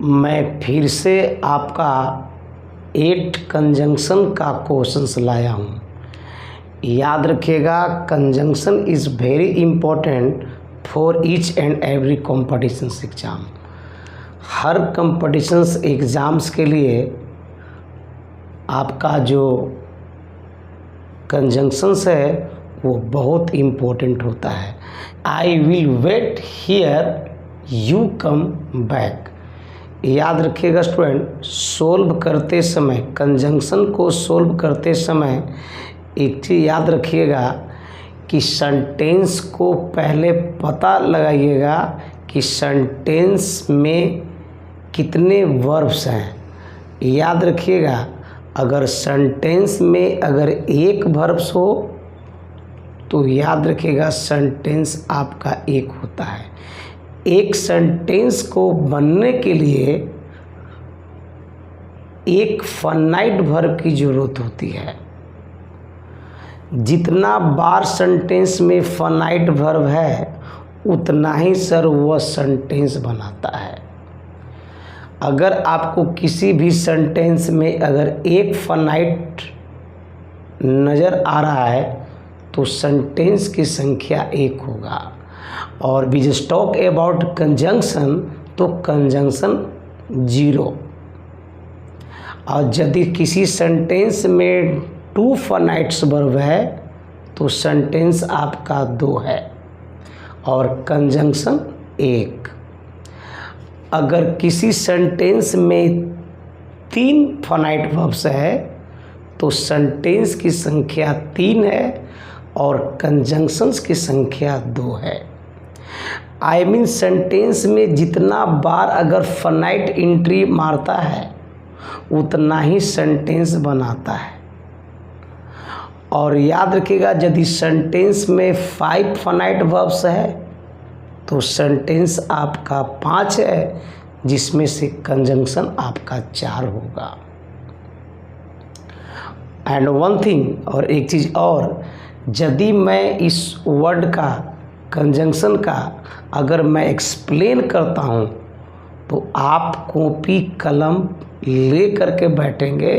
मैं फिर से आपका 8 कंजंक्शन का क्वेश्चंस लाया हूँ। याद रखिएगा, conjunction is very important for each and every competitions exam. Her competitions exams के लिए आपका जो कंजंक्शंस है वो बहुत इम्पोर्टेंट होता है। I will wait here, you come back. याद रखिएगा स्टूडेंट, सोल्व करते समय, कंजंक्शन को सोल्व करते समय एक चीज़ याद रखिएगा कि सेंटेंस को पहले पता लगाइएगा कि सेंटेंस में कितने वर्ब्स हैं। याद रखिएगा, अगर सेंटेंस में अगर एक वर्ब्स हो तो याद रखिएगा सेंटेंस आपका एक होता है। एक सेंटेंस को बनने के लिए एक फाइनाइट वर्ब की ज़रूरत होती है। जितना बार सेंटेंस में फाइनाइट वर्ब है उतना ही सर वह सेंटेंस बनाता है। अगर आपको किसी भी सेंटेंस में अगर एक फाइनाइट नज़र आ रहा है तो सेंटेंस की संख्या एक होगा। और we just talk about conjunction तो कंजंक्शन 0। और यदि किसी सेंटेंस में 2 फाइनाइट्स वर्ब है तो सेंटेंस आपका 2 है और कंजंक्शन 1। अगर किसी सेंटेंस में 3 फाइनाइट वर्ब्स है तो सेंटेंस की संख्या 3 है और कंजंक्शंस की संख्या 2 है। आई मीन सेंटेंस में जितना बार अगर फाइनाइट एंट्री मारता है उतना ही सेंटेंस बनाता है। और याद रखिएगा, यदि सेंटेंस में 5 फाइनाइट वर्ब्स है तो सेंटेंस आपका 5 है, जिसमें से कंजंक्शन आपका 4 होगा। एंड वन थिंग, और एक चीज़ और, यदि मैं इस वर्ड का कंजंक्शन का अगर मैं एक्सप्लेन करता हूँ तो आप कॉपी कलम ले करके बैठेंगे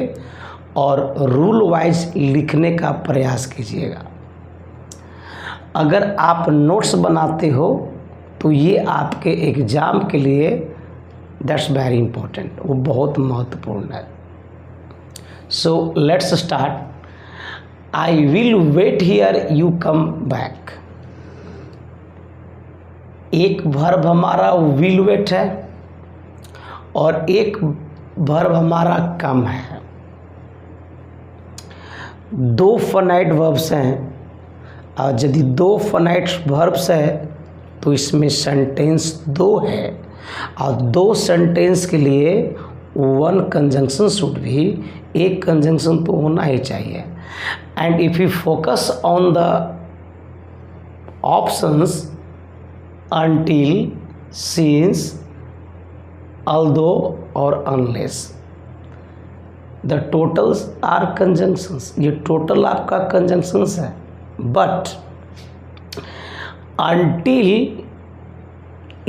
और रूल वाइज लिखने का प्रयास कीजिएगा। अगर आप नोट्स बनाते हो तो ये आपके एग्ज़ाम के लिए दैट्स वेरी इम्पोर्टेंट, वो बहुत महत्वपूर्ण है। So let's start. I will wait here, you come back. एक वर्ब हमारा विल वेट है और एक वर्ब हमारा कम है। 2 फाइनाइट वर्ब्स हैं और यदि 2 फाइनाइट वर्ब्स है तो इसमें सेंटेंस 2 है और 2 सेंटेंस के लिए 1 कंजंक्शन शुड भी, एक कंजंक्शन तो होना ही चाहिए। And if you focus on the options until, since, although और unless, the totals are conjunctions। ये टोटल आपका conjunctions है। but until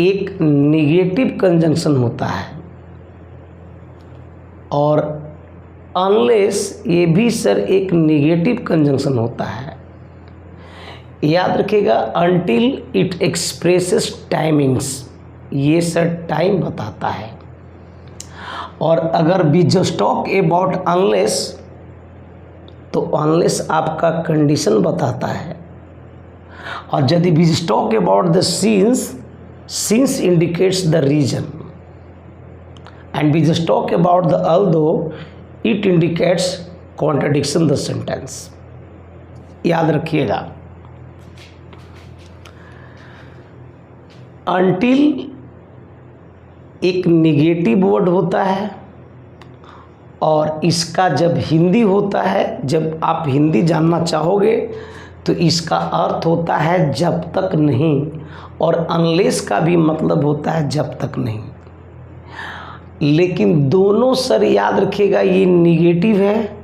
एक निगेटिव कंजंक्शन होता है और unless ये भी सर एक निगेटिव कंजंक्शन होता है। याद रखिएगा, until it expresses टाइमिंग्स, ये सर टाइम बताता है। और अगर we just talk about unless तो unless आपका कंडीशन बताता है। और यदि we just talk about the since, since indicates the reason, and we just talk about the although, it indicates contradiction the sentence। याद रखिएगा, until एक निगेटिव वर्ड होता है और इसका जब हिंदी होता है, जब आप हिंदी जानना चाहोगे तो इसका अर्थ होता है जब तक नहीं, और अनलेस का भी मतलब होता है जब तक नहीं। लेकिन दोनों सर याद रखिएगा ये निगेटिव है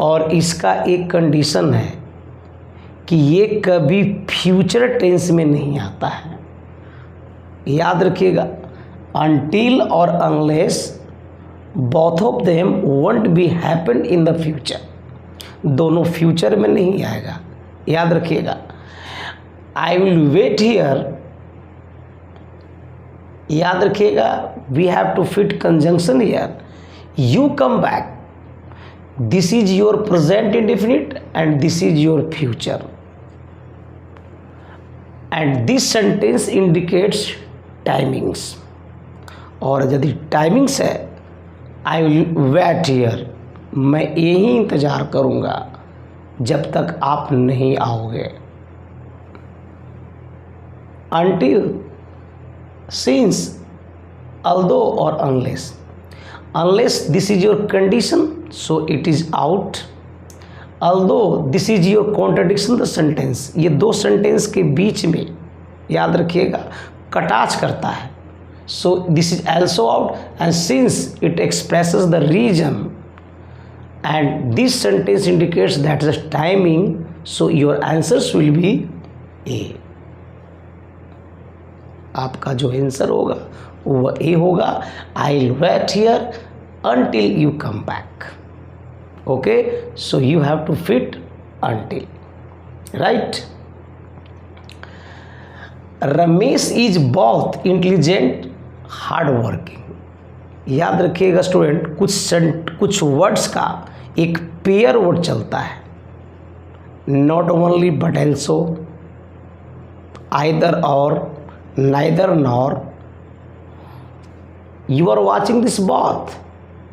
और इसका एक कंडीशन है कि ये कभी फ्यूचर टेंस में नहीं आता है। याद रखिएगा, until or unless both of them won't be happen in the future, दोनों फ्यूचर में नहीं आएगा, याद रखिएगा। I will wait here, याद रखिएगा, we have to fit conjunction here, you come back, this is your present indefinite and this is your future, and this sentence indicates timings, और यदि टाइमिंग्स है आई विल वेट हियर, मैं यही इंतज़ार करूँगा जब तक आप नहीं आओगे। until, since, although और unless, unless this is your condition so it is out, although this is your contradiction the sentence, ये दो सेंटेंस के बीच में याद रखिएगा कटाच करता है, so this is also out, and since it expresses the reason and this sentence indicates that the timing, so your answers will be A, आपका जो आंसर होगा वो A होगा। I'll wait here until you come back, okay, so you have to fit until, right? Ramesh is both intelligent hard working, याद रखिएगा student, कुछ words का एक पेयर वर्ड चलता है, not only but also, either or, neither nor, you are watching this both,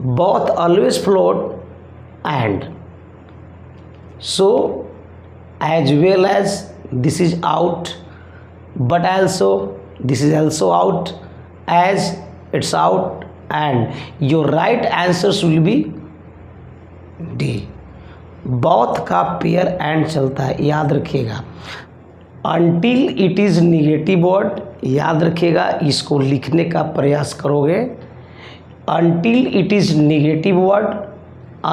both always float and, so as well as this is out, but also this is also out, as it's out, and your right answers will be D, both का pair and चलता है, याद रखिएगा। until it is negative word, याद रखिएगा, इसको लिखने का प्रयास करोगे, until it is negative word,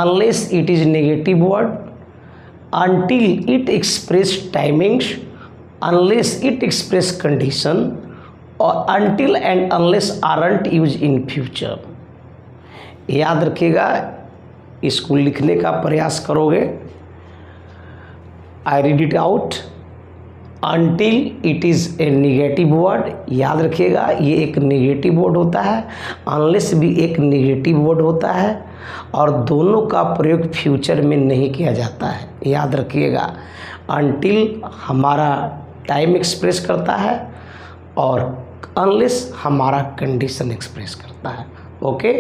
unless it is negative word, until it express timings, unless it express condition, और until and unless aren't used in future, याद रखिएगा, इसको लिखने का प्रयास करोगे। I read it out, until it is a negative word, याद रखिएगा ये एक नेगेटिव वर्ड होता है, unless भी एक नेगेटिव वर्ड होता है, और दोनों का प्रयोग फ्यूचर में नहीं किया जाता है, याद रखिएगा। until हमारा टाइम एक्सप्रेस करता है और अनलेस हमारा कंडीशन एक्सप्रेस करता है, ओके।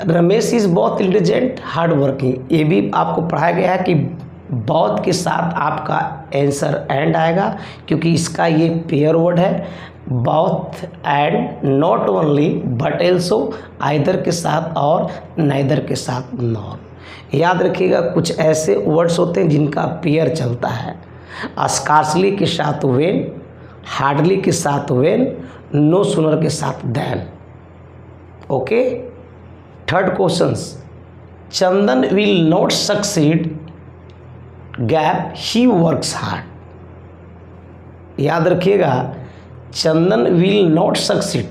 रमेश इज बहुत इंटेलिजेंट हार्ड वर्किंग, ये भी आपको पढ़ाया गया है कि बहुत के साथ आपका आंसर एंड आएगा, क्योंकि इसका ये पेयर वर्ड है, बहुत and, not only but also, either के साथ और, नाइदर के साथ नॉर। याद रखिएगा कुछ ऐसे वर्ड्स होते हैं जिनका पेयर चलता है, स्कार्सली के साथ वेन, हार्डली के साथ वेन, नो सूनर के साथ then, okay. Third questions, Chandan will not succeed gap he works hard, याद रखिएगा Chandan will not succeed,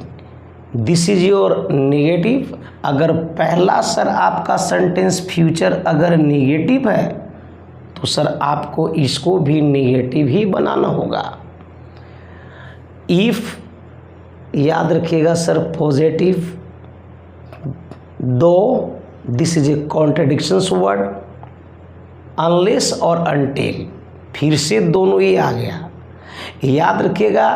this is your negative. अगर पहला सर आपका सेंटेंस फ्यूचर अगर नेगेटिव है तो सर आपको इसको भी नेगेटिव ही बनाना होगा। इफ, याद रखिएगा सर पॉजिटिव, दो, this is a contradictions word, unless और अनटिल, फिर से दोनों ही आ गया, याद रखिएगा।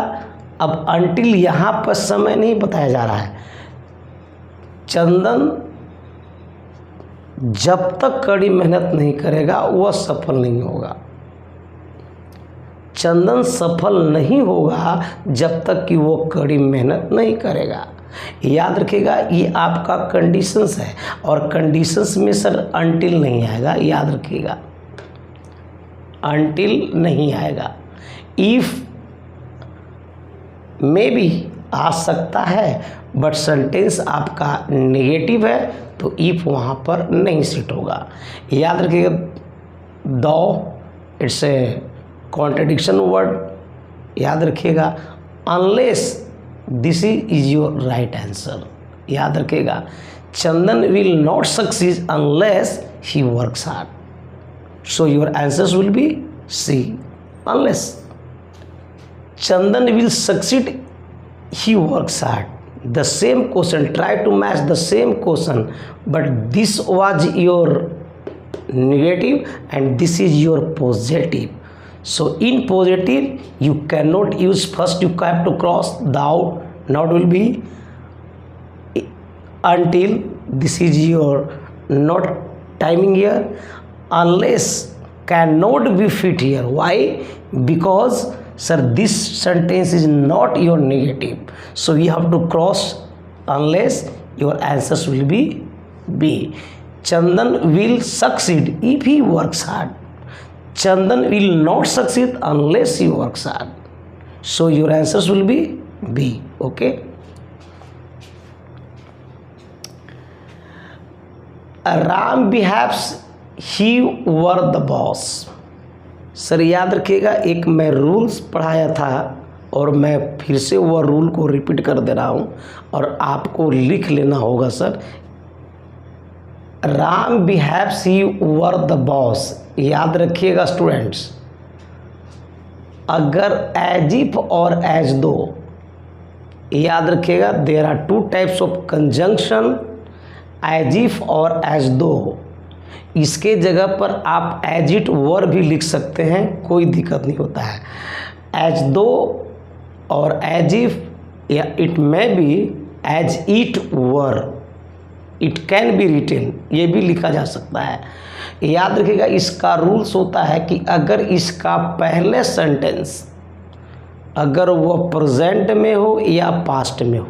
अब अनटिल यहाँ पर समय नहीं बताया जा रहा है, चंदन जब तक कड़ी मेहनत नहीं करेगा वह सफल नहीं होगा, चंदन सफल नहीं होगा जब तक कि वो कड़ी मेहनत नहीं करेगा, याद रखिएगा ये आपका कंडीशंस है, और कंडीशंस में सर अनटिल नहीं आएगा, याद रखिएगा अनटिल नहीं आएगा। इफ मे भी आ सकता है, बट सेंटेंस आपका नेगेटिव है तो इफ वहाँ पर नहीं सेट होगा, याद रखिएगा। दो, इट्स ए कॉन्ट्रडिक्शन वर्ड, याद रखिएगा। Unless this is your right answer. याद रखिएगा, Chandan will not succeed unless he works hard, so your answers will be C, unless. Chandan will succeed he works hard. The same question, try to match the same question, but this was your negative and this is your positive. So in positive you cannot use first, you have to cross the out, not will be until, this is your not timing here, unless cannot be fit here. Why? Because sir, this sentence is not your negative, so we have to cross unless, your answers will be B. Chandan will succeed if he works hard. Chandan will not succeed unless he works hard, so your answers will be B. Okay. Ram behaves he were the boss. Sir याद रखिएगा, एक मैं rules पढ़ाया था और मैं फिर से वह रूल को रिपीट कर दे रहा हूँ और आपको लिख लेना होगा sir. Ram behaves he were the boss. याद रखिएगा स्टूडेंट्स, अगर एज इफ और एज दो, याद रखिएगा there are two types of conjunction, as if और एज दो। इसके जगह पर आप एज इट वर भी लिख सकते हैं, कोई दिक्कत नहीं होता है। एज दो और एज इफ या it may be as it were, it can be written, ये भी लिखा जा सकता है। याद रखिएगा इसका रूल्स होता है कि अगर इसका पहले सेंटेंस अगर वो प्रेजेंट में हो या पास्ट में हो,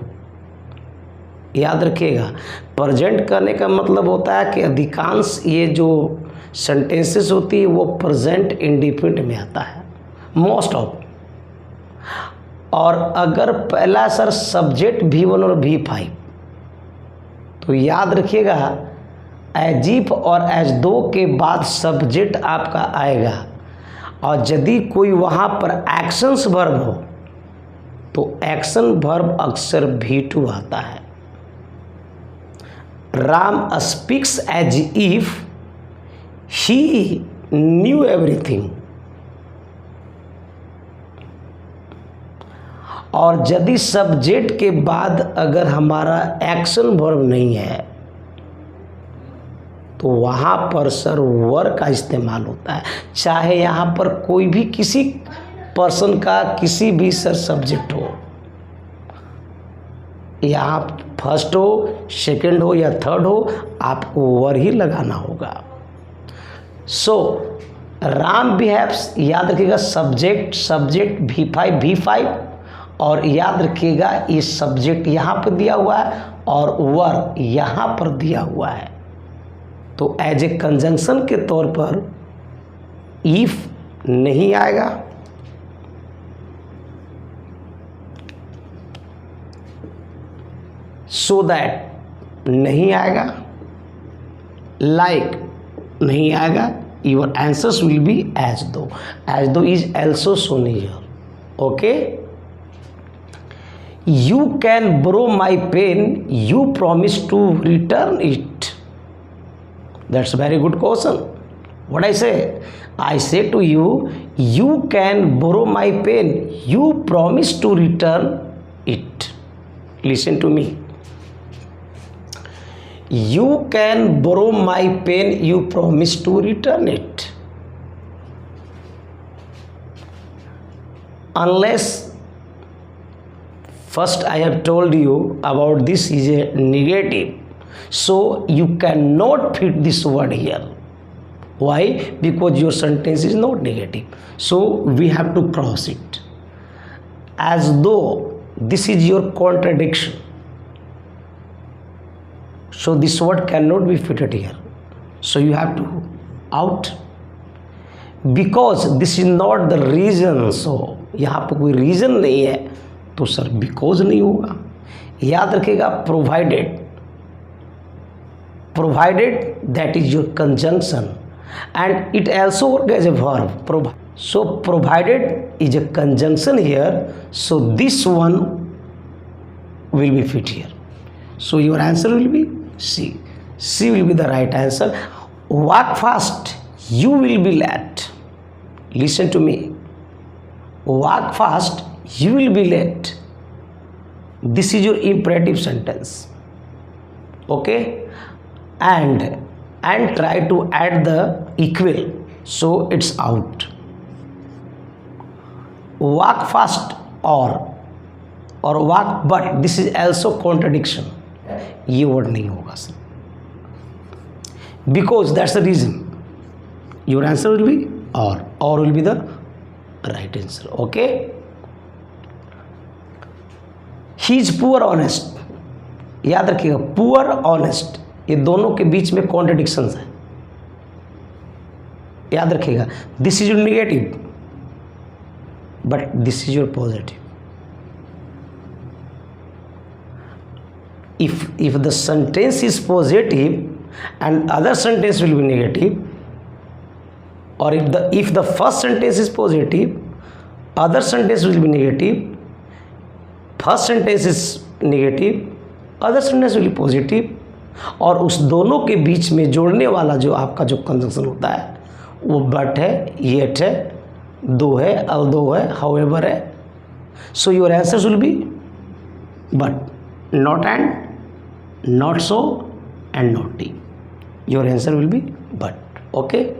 याद रखिएगा प्रेजेंट करने का मतलब होता है कि अधिकांश ये जो सेंटेंसेस होती है वो प्रेजेंट इंडिफिनिट में आता है, मोस्ट ऑफ। और अगर पहला सर सब्जेक्ट V1 और V5, तो याद रखिएगा एज इफ और एज दो के बाद सब्जेक्ट आपका आएगा, और यदि कोई वहाँ पर एक्शंस वर्ब हो तो एक्शन वर्ब अक्सर V2 आता है। Ram speaks as if he knew everything, और यदि सब्जेक्ट के बाद अगर हमारा एक्शन वर्ब नहीं है तो वहाँ पर सर वर का इस्तेमाल होता है, चाहे यहाँ पर कोई भी किसी पर्सन का किसी भी सर सब्जेक्ट हो, यहाँ फर्स्ट हो, सेकंड हो या थर्ड हो, आपको वर ही लगाना होगा। सो राम बिहेव्स, याद रखिएगा सब्जेक्ट V5, और याद रखिएगा ये सब्जेक्ट यहाँ पर दिया हुआ है और वर यहाँ पर दिया हुआ है, तो एज ए कंजंक्शन के तौर पर इफ नहीं आएगा, सो दैट नहीं आएगा, लाइक नहीं आएगा, your answers will be as two is also soon here. Okay, you can borrow my pen, you promise to return it. That's very good question. What I say? I say to you, you can borrow my pen, you promise to return it. Listen to me. You can borrow my pen, you promise to return it. Unless, first I have told you about this is a negative, so you cannot fit this word here. Why? Because your sentence is not negative, so we have to cross it. As though this is your contradiction, so this word cannot be fitted here, so you have to out. Because this is not the reason, so यहाँ पर कोई reason नहीं है तो sir because नहीं होगा। याद रखिएगा provided that is your conjunction and it also works as a verb. So provided is a conjunction here, so this one will be fit here. So your answer will be C. C will be the right answer. Walk fast, you will be late. Listen to me. Walk fast, you will be late. This is your imperative sentence. Okay? And try to add the equal, so it's out. Walk fast or walk but, this is also contradiction. ये word नहीं होगा sir, because that's the reason. Your answer will be or will be the right answer. Okay? He is poor honest. याद रखिएगा, poor honest ये दोनों के बीच में contradictions है, याद रखिएगा. This is your negative but this is your positive. if the sentence is positive and other sentence will be negative, or if the first sentence is positive, other sentence will be negative, first sentence is negative, other sentence will be positive, और उस दोनों के बीच में जोड़ने वाला जो आपका जो कंजंक्शन होता है वो बट है, येट है, दो है, अल्दो है, हाउएवर है. सो your answers will B but, not and, not so and not T. Your answer will be but. Okay?